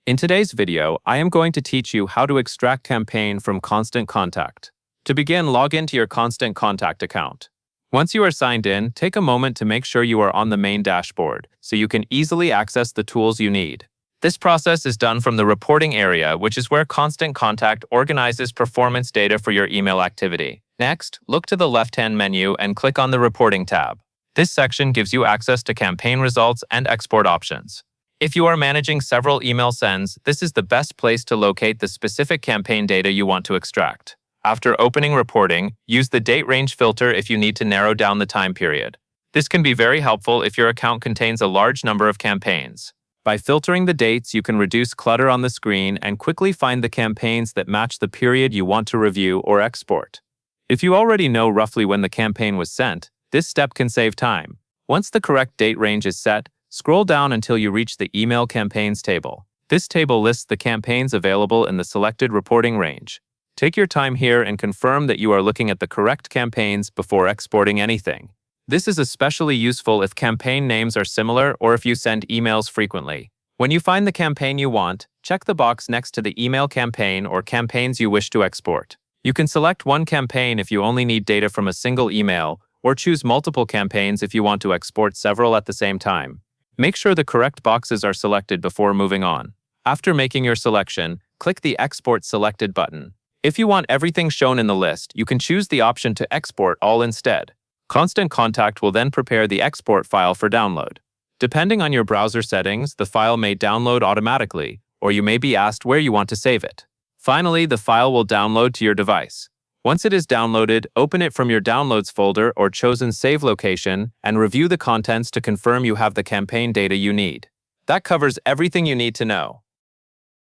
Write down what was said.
In today's video, I am going to teach you how to extract campaign from Constant Contact. To begin, log into your Constant Contact account. Once you are signed in, take a moment to make sure you are on the main dashboard so you can easily access the tools you need. This process is done from the reporting area, which is where Constant Contact organizes performance data for your email activity. Next, look to the left-hand menu and click on the Reporting tab. This section gives you access to campaign results and export options. If you are managing several email sends, this is the best place to locate the specific campaign data you want to extract. After opening reporting, use the date range filter if you need to narrow down the time period. This can be very helpful if your account contains a large number of campaigns. By filtering the dates, you can reduce clutter on the screen and quickly find the campaigns that match the period you want to review or export. If you already know roughly when the campaign was sent, this step can save time. Once the correct date range is set, scroll down until you reach the Email Campaigns table. This table lists the campaigns available in the selected reporting range. Take your time here and confirm that you are looking at the correct campaigns before exporting anything. This is especially useful if campaign names are similar or if you send emails frequently. When you find the campaign you want, check the box next to the email campaign or campaigns you wish to export. You can select one campaign if you only need data from a single email, or choose multiple campaigns if you want to export several at the same time. Make sure the correct boxes are selected before moving on. After making your selection, click the Export Selected button. If you want everything shown in the list, you can choose the option to export all instead. Constant Contact will then prepare the export file for download. Depending on your browser settings, the file may download automatically, or you may be asked where you want to save it. Finally, the file will download to your device. Once it is downloaded, open it from your Downloads folder or chosen save location and review the contents to confirm you have the campaign data you need. That covers everything you need to know.